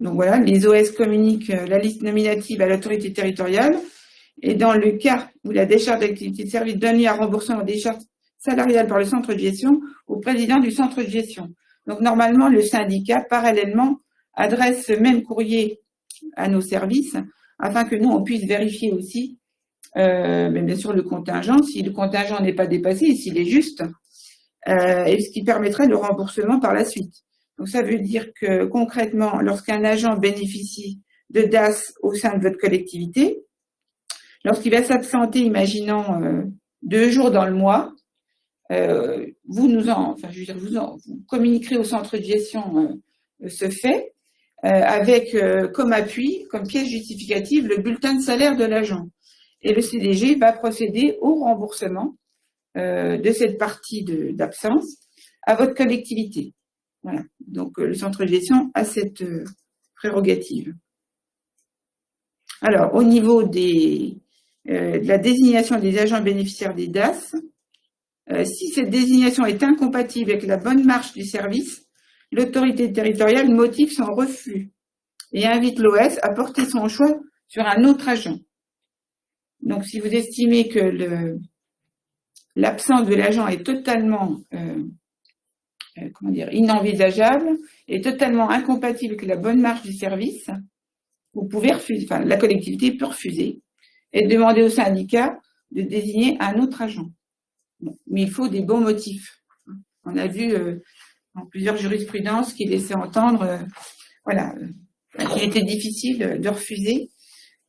Donc voilà, les OS communiquent la liste nominative à l'autorité territoriale. Et dans le cas où la décharge d'activité de service donne lieu à remboursement des charges salariales par le centre de gestion au président du centre de gestion. Donc normalement, le syndicat, parallèlement, adresse ce même courrier à nos services afin que nous, on puisse vérifier aussi, mais bien sûr, le contingent, si le contingent n'est pas dépassé et s'il est juste, et ce qui permettrait le remboursement par la suite. Donc ça veut dire que concrètement, lorsqu'un agent bénéficie de DAS au sein de votre collectivité, lorsqu'il va s'absenter, imaginons 2 jours dans le mois, vous communiquerez au centre de gestion ce fait, avec comme appui, comme pièce justificative, le bulletin de salaire de l'agent. Et le CDG va procéder au remboursement de cette partie d'absence à votre collectivité. Voilà. Donc, le centre de gestion a cette prérogative. Alors, au niveau de la désignation des agents bénéficiaires des DAS, si cette désignation est incompatible avec la bonne marche du service, l'autorité territoriale motive son refus et invite l'OS à porter son choix sur un autre agent. Donc, si vous estimez que l'absence de l'agent est totalement inenvisageable et totalement incompatible avec la bonne marche du service, vous pouvez refuser, la collectivité peut refuser et demander au syndicat de désigner un autre agent. Bon, mais il faut des bons motifs. On a vu dans plusieurs jurisprudences qui laissaient entendre qu'il était difficile de refuser,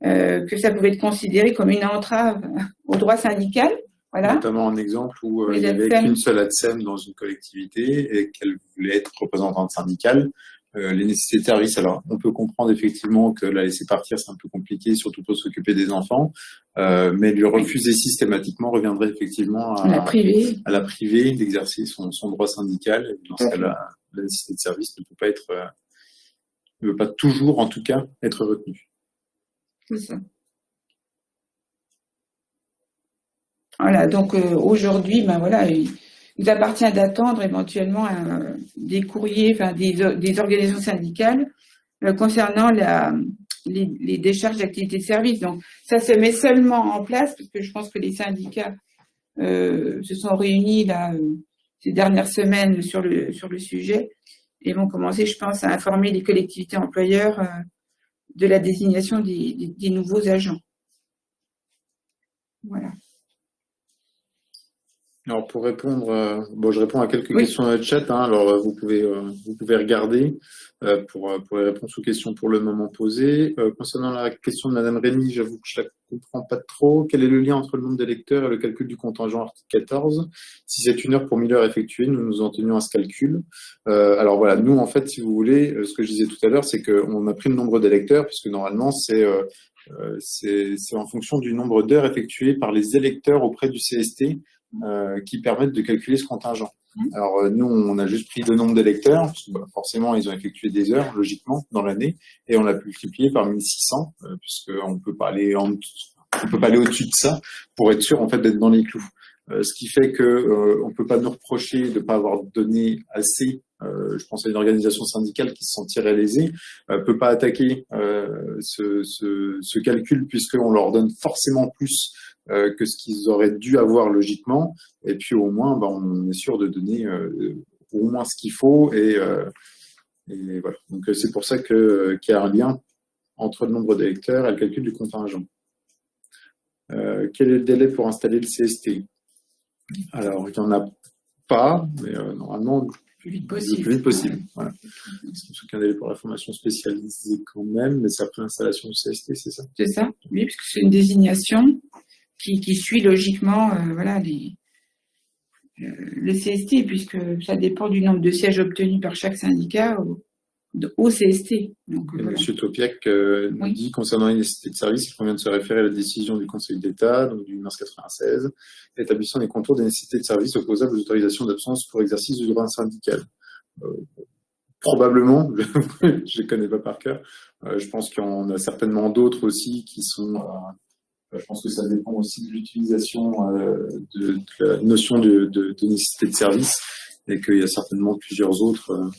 que ça pouvait être considéré comme une entrave au droit syndical. Voilà. Notamment un exemple où il n'y avait qu'une seule ADSEM dans une collectivité et qu'elle voulait être représentante syndicale. Les nécessités de service, alors on peut comprendre effectivement que la laisser partir c'est un peu compliqué, surtout pour s'occuper des enfants, mais lui refuser systématiquement reviendrait effectivement à la priver d'exercer son droit syndical. Et dans ce cas-là, la nécessité de service ne peut pas toujours en tout cas être retenue. C'est ça. Voilà, donc aujourd'hui, il nous appartient d'attendre éventuellement des courriers, des organisations syndicales concernant les décharges d'activité de service. Donc ça se met seulement en place parce que je pense que les syndicats se sont réunis là ces dernières semaines sur le sujet et vont commencer, je pense, à informer les collectivités employeurs de la désignation des nouveaux agents. Voilà. Alors pour répondre, je réponds à quelques questions dans le chat. Alors vous pouvez regarder pour les réponses aux questions pour le moment posées. Concernant la question de Madame Rémy, j'avoue que je la comprends pas trop. Quel est le lien entre le nombre d'électeurs et le calcul du contingent article 14? Si c'est 1 heure pour 1000 heures effectuées, nous nous en tenions à ce calcul. Alors voilà, nous en fait, si vous voulez, ce que je disais tout à l'heure, c'est qu'on a pris le nombre d'électeurs puisque normalement c'est en fonction du nombre d'heures effectuées par les électeurs auprès du CST. Qui permettent de calculer ce contingent. Alors nous, on a juste pris le nombre d'électeurs, parce que forcément, ils ont effectué des heures, logiquement, dans l'année, et on l'a multiplié par 1600, puisqu'on peut pas aller au-dessus de ça, pour être sûr, en fait, d'être dans les clous. Ce qui fait que on peut pas nous reprocher de pas avoir donné assez. Je pense à une organisation syndicale qui se sentirait lésée, peut pas attaquer ce calcul, puisqu'on leur donne forcément plus que ce qu'ils auraient dû avoir logiquement, et puis au moins on est sûr de donner au moins ce qu'il faut, et voilà. Donc c'est pour ça qu'il y a un lien entre le nombre d'électeurs et le calcul du contingent. Quel est le délai pour installer le CST? Alors il n'y en a pas, mais normalement le plus vite possible. Voilà. C'est qu'un délai pour la formation spécialisée quand même, mais c'est après l'installation du CST, c'est ça? C'est ça, oui, parce que c'est une désignation qui suit logiquement le CST, puisque ça dépend du nombre de sièges obtenus par chaque syndicat au CST. Donc, Monsieur Topiac nous dit, concernant les nécessités de service, il convient de se référer à la décision du Conseil d'État, donc du mars 96, établissant les contours des nécessités de service opposables aux autorisations d'absence pour exercice du droit syndical. Probablement, je ne les connais pas par cœur. Je pense qu'il y en a certainement d'autres aussi qui sont... je pense que ça dépend aussi de l'utilisation de la notion de nécessité de service, et qu'il y a certainement plusieurs autres.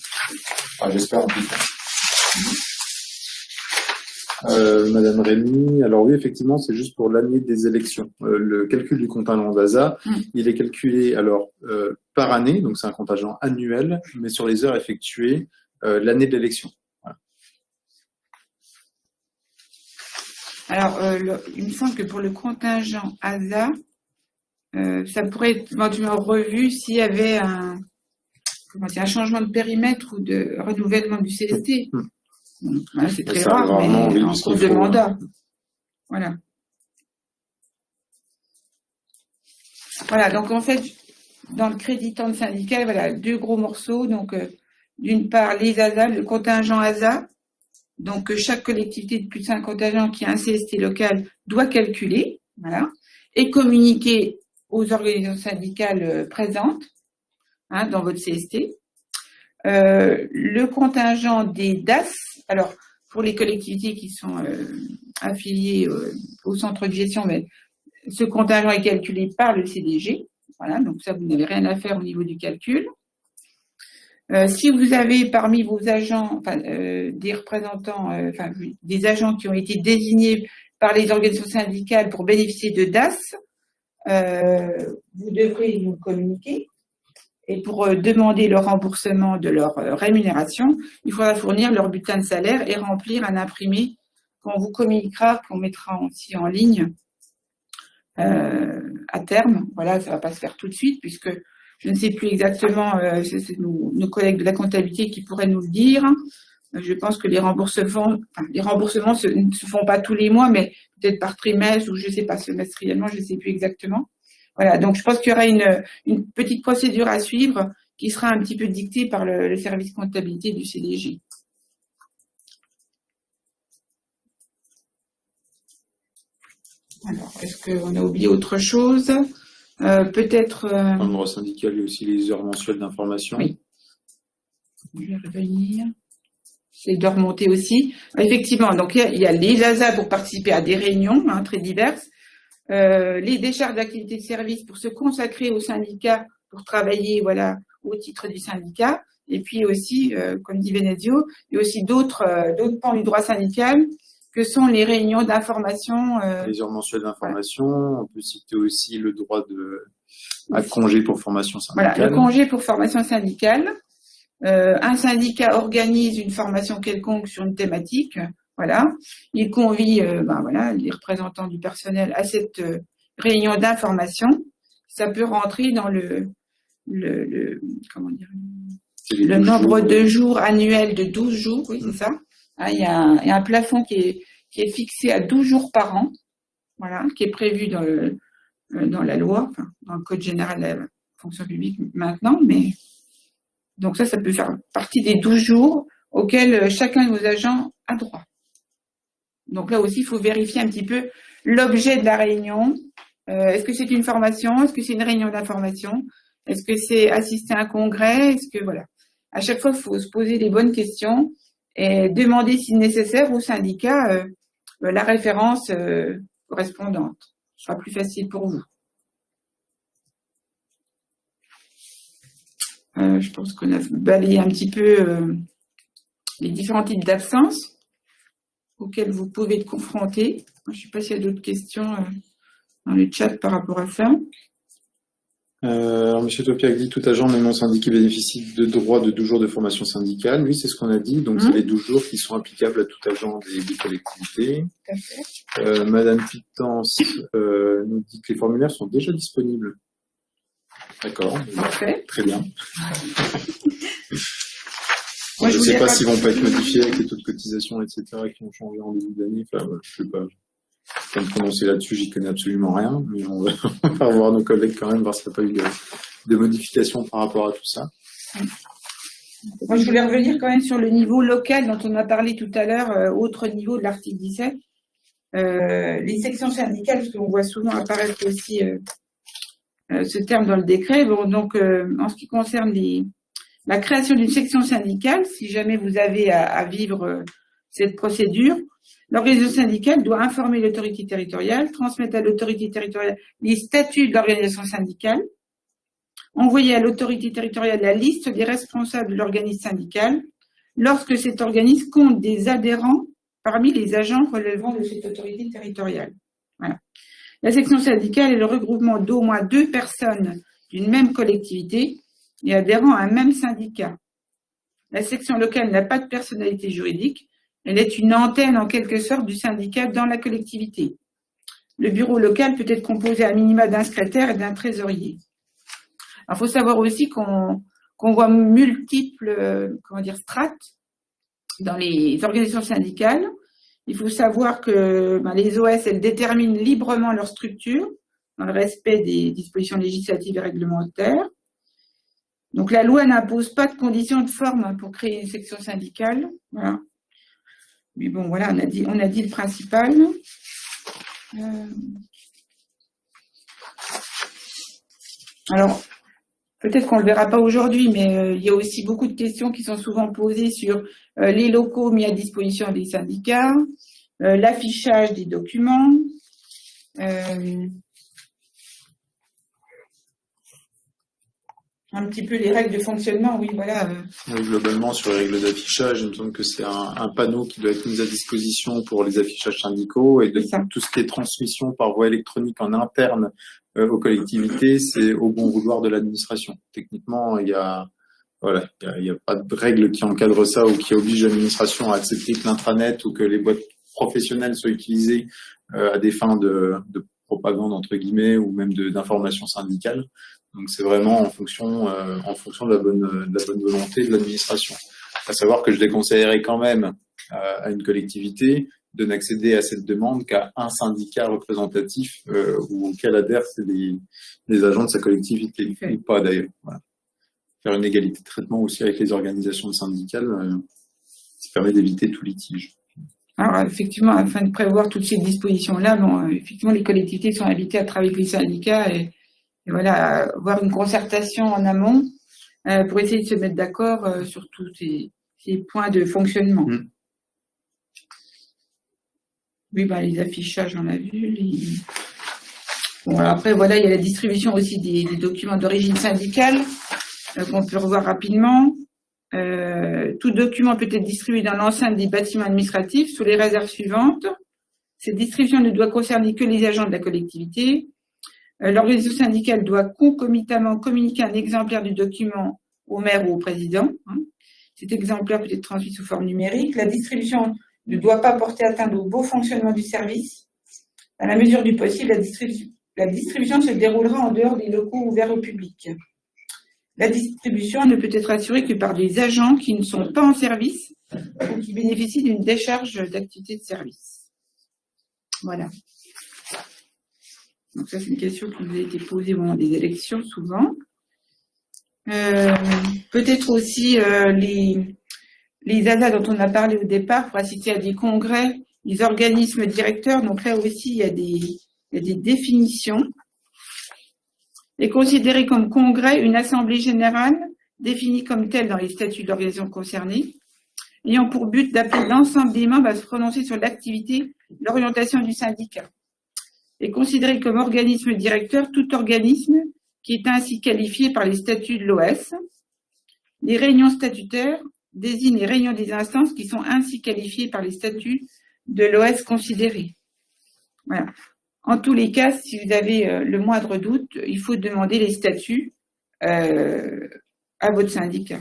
J'espère en tout cas. Madame Rémy, alors oui, effectivement, c'est juste pour l'année des élections. Le calcul du contingent d'ASA, il est calculé alors par année, donc c'est un contingent annuel, mais sur les heures effectuées l'année de l'élection. Voilà. Alors, il me semble que pour le contingent ASA, ça pourrait être éventuellement revu s'il y avait un changement de périmètre ou de renouvellement du CST. Voilà, c'est très rare, mais en cours de mandat. Voilà. Voilà, donc en fait, dans le créditant de syndicat, voilà, deux gros morceaux. Donc, d'une part, les ASA, le contingent ASA. Donc, chaque collectivité de plus de 5 contingents qui a un CST local doit calculer, voilà, et communiquer aux organisations syndicales présentes dans votre CST. Le contingent des DAS, alors pour les collectivités qui sont affiliées au centre de gestion, mais ce contingent est calculé par le CDG, voilà, donc ça vous n'avez rien à faire au niveau du calcul. Si vous avez parmi vos agents, des représentants, des agents qui ont été désignés par les organisations syndicales pour bénéficier de DAS, vous devrez nous communiquer. Et pour demander le remboursement de leur rémunération, il faudra fournir leur bulletin de salaire et remplir un imprimé qu'on vous communiquera, qu'on mettra aussi en ligne à terme. Voilà, ça ne va pas se faire tout de suite puisque je ne sais plus exactement, c'est nos collègues de la comptabilité qui pourraient nous le dire. Je pense que les remboursements ne se font pas tous les mois, mais peut-être par trimestre ou je ne sais pas, semestriellement, je ne sais plus exactement. Voilà, donc je pense qu'il y aura une petite procédure à suivre qui sera un petit peu dictée par le service comptabilité du CDG. Alors, est-ce qu'on a oublié autre chose? Peut-être... Dans le droit syndical, il y a aussi les heures mensuelles d'information. Oui. Je vais revenir. C'est de remonter aussi. Effectivement, donc il y a les ASA pour participer à des réunions très diverses. Les décharges d'activité de service pour se consacrer au syndicat, pour travailler voilà, au titre du syndicat. Et puis aussi, comme dit Venezio, il y a aussi d'autres pans du droit syndical que sont les réunions d'information. Les heures mensuelles d'information, voilà. On peut citer aussi le droit à congé pour formation syndicale. Voilà, le congé pour formation syndicale. Un syndicat organise une formation quelconque sur une thématique. Voilà, il convie les représentants du personnel à cette réunion d'information. Ça peut rentrer dans le nombre de jours annuels de 12 jours, oui, c'est ça. Il y a un plafond qui est fixé à 12 jours par an, voilà, qui est prévu dans la loi, dans le Code général de la fonction publique maintenant, mais donc ça peut faire partie des 12 jours auxquels chacun de vos agents a droit. Donc là aussi, il faut vérifier un petit peu l'objet de la réunion. Est-ce que c'est une formation? Est-ce que c'est une réunion d'information? Est-ce que c'est assister à un congrès? Est-ce que voilà. À chaque fois, il faut se poser les bonnes questions et demander si nécessaire au syndicat la référence correspondante. Ce sera plus facile pour vous. Je pense qu'on a balayé un petit peu les différents types d'absence auxquels vous pouvez être confrontés. Je ne sais pas s'il y a d'autres questions dans le chat par rapport à ça. M. Topiac dit tout agent non syndiqué bénéficie de droits de 12 jours de formation syndicale. Oui, c'est ce qu'on a dit. Donc, c'est les 12 jours qui sont applicables à tout agent des collectivités. Tout à fait. Madame Pitance nous dit que les formulaires sont déjà disponibles. D'accord. Parfait. Très bien. Moi, je ne sais pas s'ils vont pas être modifiés avec les taux de cotisation, etc., qui ont changé en début d'année. Enfin, je ne sais pas. Je vais me prononcer là-dessus, j'y connais absolument rien, mais on va voir nos collègues quand même, voir s'il n'y a pas eu de modifications par rapport à tout ça. Moi, je voulais revenir quand même sur le niveau local dont on a parlé tout à l'heure, autre niveau de l'article 17. Les sections syndicales, parce qu'on voit souvent apparaître aussi ce terme dans le décret. Bon, donc, en ce qui concerne la création d'une section syndicale, si jamais vous avez à vivre cette procédure, l'organisation syndicale doit informer l'autorité territoriale, transmettre à l'autorité territoriale les statuts de l'organisation syndicale, envoyer à l'autorité territoriale la liste des responsables de l'organisme syndical lorsque cet organisme compte des adhérents parmi les agents relevant de cette autorité territoriale. Voilà. La section syndicale est le regroupement d'au moins 2 personnes d'une même collectivité et adhérant à un même syndicat. La section locale n'a pas de personnalité juridique, elle est une antenne en quelque sorte du syndicat dans la collectivité. Le bureau local peut être composé à minima d'un secrétaire et d'un trésorier. Il faut savoir aussi qu'on voit multiples strates dans les organisations syndicales. Il faut savoir que les OS, elles déterminent librement leur structure dans le respect des dispositions législatives et réglementaires. Donc la loi n'impose pas de conditions de forme pour créer une section syndicale. Voilà. Mais bon, voilà, on a dit le principal. Alors, peut-être qu'on ne le verra pas aujourd'hui, mais il y a aussi beaucoup de questions qui sont souvent posées sur les locaux mis à disposition des syndicats, l'affichage des documents, un petit peu les règles de fonctionnement, oui, voilà. Oui, globalement, sur les règles d'affichage, il me semble que c'est un panneau qui doit être mis à disposition pour les affichages syndicaux et tout ce qui est transmission par voie électronique en interne aux collectivités, c'est au bon vouloir de l'administration. Techniquement, il y a pas de règles qui encadrent ça ou qui obligent l'administration à accepter que l'intranet ou que les boîtes professionnelles soient utilisées à des fins de propagande, entre guillemets, ou même d'information syndicale. Donc c'est vraiment en fonction de la bonne volonté de l'administration. À savoir que je déconseillerais quand même à une collectivité de n'accéder à cette demande qu'à un syndicat représentatif ou auquel adhèrent les agents de sa collectivité, ou pas d'ailleurs. Voilà. Faire une égalité de traitement aussi avec les organisations syndicales, ça permet d'éviter tout litige. Alors effectivement, afin de prévoir toutes ces dispositions-là, effectivement les collectivités sont invitées à travailler avec les syndicats et voilà, avoir une concertation en amont pour essayer de se mettre d'accord sur tous ces points de fonctionnement. Oui, les affichages, on a vu. Bon, après, voilà, il y a la distribution aussi des documents d'origine syndicale qu'on peut revoir rapidement. Tout document peut être distribué dans l'enceinte des bâtiments administratifs sous les réserves suivantes. Cette distribution ne doit concerner que les agents de la collectivité. L'organisation syndicale doit concomitamment communiquer un exemplaire du document au maire ou au président. Cet exemplaire peut être transmis sous forme numérique. La distribution ne doit pas porter atteinte au bon fonctionnement du service. Dans la mesure du possible, la distribution se déroulera en dehors des locaux ouverts au public. La distribution ne peut être assurée que par des agents qui ne sont pas en service ou qui bénéficient d'une décharge d'activité de service. Voilà. Donc ça, c'est une question qui nous a été posée au moment des élections, souvent. Peut-être aussi les ASA dont on a parlé au départ pour assister à des congrès, les organismes directeurs. Donc là aussi, il y a des définitions. Est considéré comme congrès une assemblée générale définie comme telle dans les statuts de l'organisation concernée, ayant pour but d'appeler l'ensemble des membres à se prononcer sur l'activité, l'orientation du syndicat. Est considéré comme organisme directeur tout organisme qui est ainsi qualifié par les statuts de l'OS. Les réunions statutaires désignent les réunions des instances qui sont ainsi qualifiées par les statuts de l'OS considérés. Voilà. En tous les cas, si vous avez le moindre doute, il faut demander les statuts à votre syndicat,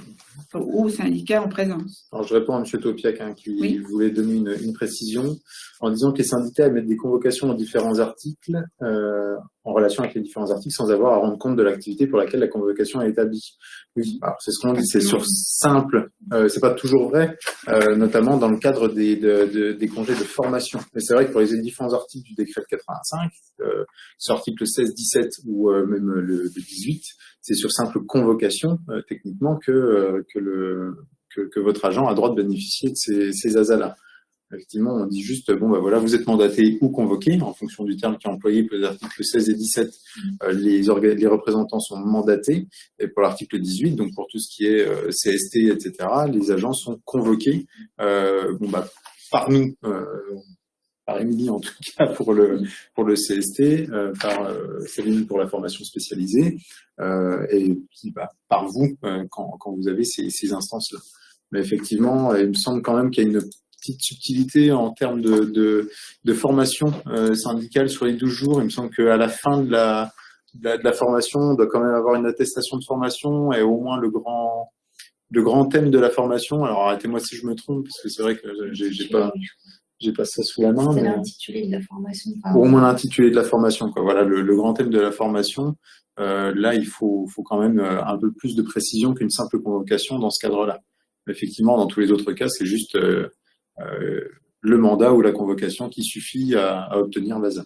ou au syndicat en présence. Alors, je réponds à M. Topiac qui voulait donner une précision en disant que les syndicats émettent des convocations aux différents articles en relation avec les différents articles sans avoir à rendre compte de l'activité pour laquelle la convocation est établie. Oui, alors c'est ce qu'on dit, c'est sur simple, c'est pas toujours vrai, notamment dans le cadre des congés de formation. Mais c'est vrai que pour les différents articles du décret de 85, sur article 16, 17 ou même le 18, c'est sur simple convocation, techniquement, que votre agent a droit de bénéficier de ces ASA-là. Effectivement, on dit juste, voilà, vous êtes mandaté ou convoqué, en fonction du terme qui est employé pour les articles 16 et 17, les représentants sont mandatés, et pour l'article 18, donc pour tout ce qui est CST, etc., les agents sont convoqués, par nous, par Émilie en tout cas pour le CST, par Céline pour la formation spécialisée, et puis par vous quand vous avez ces instances-là. Mais effectivement, il me semble quand même qu'il y a une petite subtilité en termes de formation syndicale sur les 12 jours. Il me semble qu'à la fin de la formation, on doit quand même avoir une attestation de formation et au moins le grand thème de la formation. Alors arrêtez-moi si je me trompe, parce que c'est vrai que j'ai pas ça sous la main. C'est Mais l'intitulé de la formation. au moins l'intitulé de la formation, quoi. Voilà, le grand thème de la formation. Là, il faut quand même un peu plus de précision qu'une simple convocation dans ce cadre-là. Effectivement, dans tous les autres cas, c'est juste le mandat ou la convocation qui suffit à obtenir l'ASA.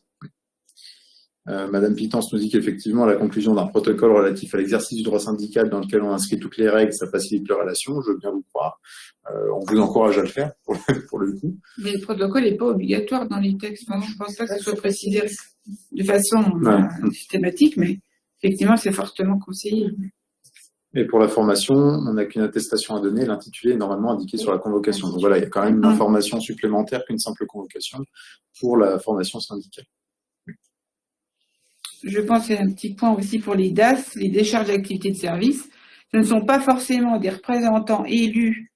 Madame Pitance nous dit qu'effectivement, la conclusion d'un protocole relatif à l'exercice du droit syndical dans lequel on inscrit toutes les règles, ça facilite les relations, je veux bien vous croire. On vous encourage à le faire, pour le coup. Mais le protocole n'est pas obligatoire dans les textes. Enfin, je ne pense pas que ce soit précisé de façon systématique, mais effectivement, c'est fortement conseillé. Et pour la formation, on n'a qu'une attestation à donner. L'intitulé est normalement indiqué sur la convocation. Donc voilà, il y a quand même une information supplémentaire qu'une simple convocation pour la formation syndicale. Je pense qu'il y a un petit point aussi pour les DAS, les décharges d'activité de service. Ce ne sont pas forcément des représentants élus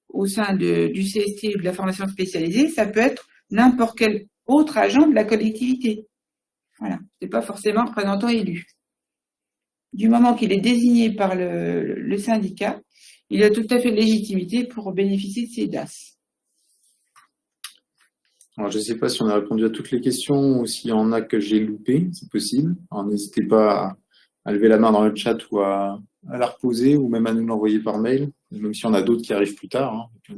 au sein du CST ou de la formation spécialisée. Ça peut être n'importe quel autre agent de la collectivité. Voilà, c'est pas forcément représentant élu. Du moment qu'il est désigné par le syndicat, il a tout à fait légitimité pour bénéficier de ces DAS. Alors, je ne sais pas si on a répondu à toutes les questions ou s'il y en a que j'ai loupé, c'est possible. Alors, n'hésitez pas à lever la main dans le chat ou à la reposer ou même à nous l'envoyer par mail, même si on a d'autres qui arrivent plus tard. Hein.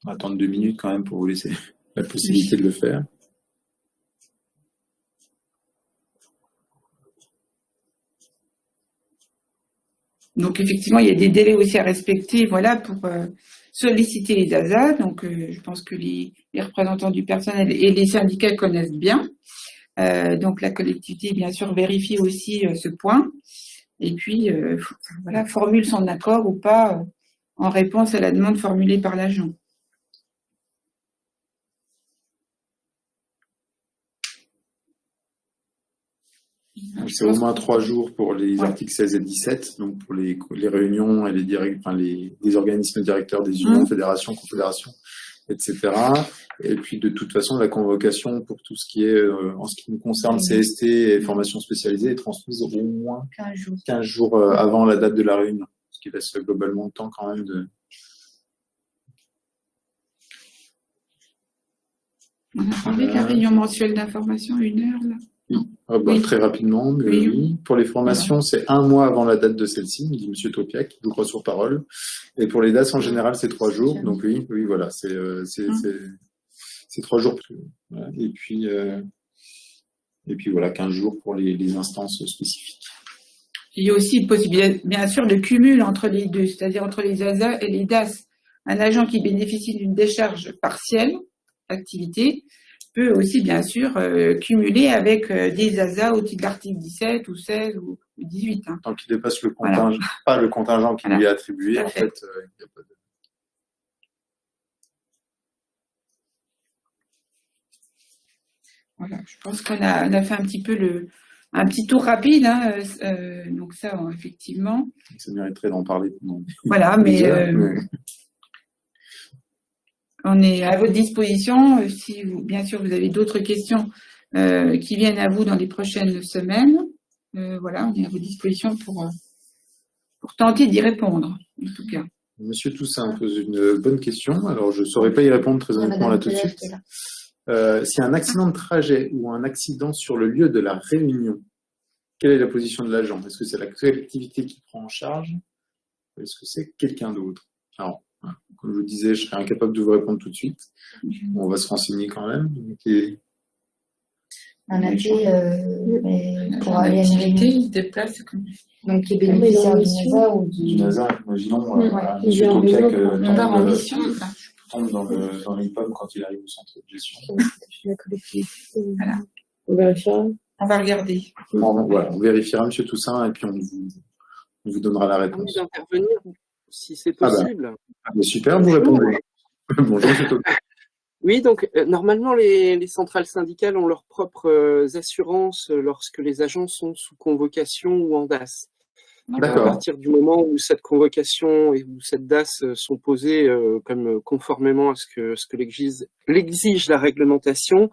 On va attendre 2 minutes quand même pour vous laisser la possibilité de le faire. Donc, effectivement, il y a des délais aussi à respecter, voilà, pour solliciter les ASA. Donc, je pense que les représentants du personnel et les syndicats connaissent bien. Donc, la collectivité, bien sûr, vérifie aussi ce point. Et puis, voilà, formule son accord ou pas en réponse à la demande formulée par l'agent. C'est au moins 3 jours pour les articles 16 et 17, donc pour les réunions et les organismes directeurs des unions, fédérations, confédérations, etc. Et puis de toute façon, la convocation pour tout ce qui est, en ce qui nous concerne, CST et formation spécialisée, est transmise au moins 15 jours avant la date de la réunion, ce qui laisse globalement le temps quand même de... On a parlé de la réunion mensuelle d'information, 1 heure, là. Oui. Très rapidement, mais oui. Pour les formations, c'est 1 mois avant la date de celle-ci, me dit M. Topiac, je vous crois sur parole. Et pour les DAS, en général, c'est 3 jours. Donc oui, voilà, c'est 3 jours. Voilà. Et puis voilà, 15 jours pour les instances spécifiques. Il y a aussi une possibilité, bien sûr, de cumul entre les deux, c'est-à-dire entre les ASA et les DAS. Un agent qui bénéficie d'une décharge partielle d'activité peut aussi, bien sûr, cumuler avec des ASA au titre de l'article 17 ou 16 ou 18. Hein. Tant qu'il dépasse le contingent, pas le contingent qui lui est attribué, en fait, il n'y a pas de... Voilà, je pense qu'on a fait un petit peu un petit tour rapide, hein, donc ça, effectivement. Ça mériterait d'en parler. Voilà, mais... On est à votre disposition. Si bien sûr, vous avez d'autres questions qui viennent à vous dans les prochaines semaines, voilà, on est à votre disposition pour tenter d'y répondre, en tout cas. Monsieur Toussaint pose une bonne question. Alors, je ne saurais pas y répondre très honnêtement là tout de suite. S'il y a un accident de trajet ou un accident sur le lieu de la réunion, quelle est la position de l'agent? Est-ce que c'est la collectivité qui prend en charge? Est-ce que c'est quelqu'un d'autre? Alors, comme je vous disais, je serais incapable de vous répondre tout de suite. On va se renseigner quand même. Un AT pour aller à une réunion. Il se déplace comme... Donc, qui est bénéficiaire du NASA ou du NASA, imaginons, il est en mission. Tombe dans l'IPOM quand il arrive au centre de gestion. Voilà. On vérifiera. On va regarder. Voilà, on vérifiera, Monsieur Toussaint, et puis on vous donnera la réponse. D'intervenir, si c'est possible. Super, vous répondez. Bonjour, M. Toussaint. Oui, donc normalement les centrales syndicales ont leurs propres assurances lorsque les agents sont sous convocation ou en DAS. À D'accord. partir du moment où cette convocation et où cette DAS sont posées comme conformément à ce que l'exige la réglementation,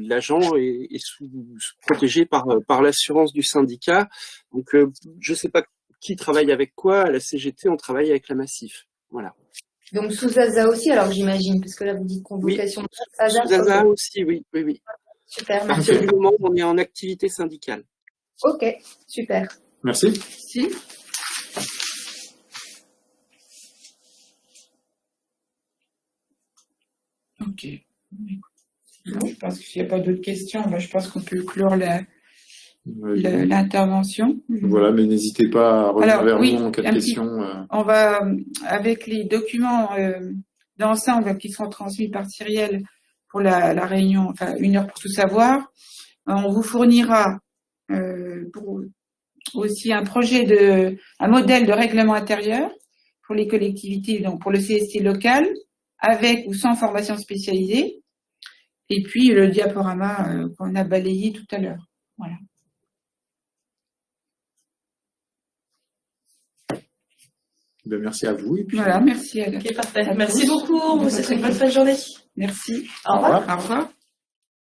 l'agent est protégé par l'assurance du syndicat. Donc, je sais pas qui travaille avec quoi. À la CGT, on travaille avec la Massif. Voilà. Donc sous ASA aussi, alors j'imagine, parce que là vous dites convocation Sous ASA. ASA Ok. aussi, oui. Super, À merci. partir du moment où on est en activité syndicale. Ok, super. Merci. Si. Ok. Bon, je pense que s'il n'y a pas d'autres questions, je pense qu'on peut clore l'intervention. Voilà, mais n'hésitez pas à revenir Alors, vers oui, nous en cas de un petit- questions. On va, avec les documents d'ensemble qui seront transmis par Cyrielle pour la réunion, enfin 1 heure pour tout savoir, on vous fournira aussi un modèle de règlement intérieur pour les collectivités, donc pour le CST local, avec ou sans formation spécialisée, et puis le diaporama qu'on a balayé tout à l'heure. Voilà. Merci à vous. Et puis, Voilà, merci à Ok, parfait. À Merci tous. beaucoup. On vous souhaite une bonne fin de journée. Merci. Au revoir. Au revoir.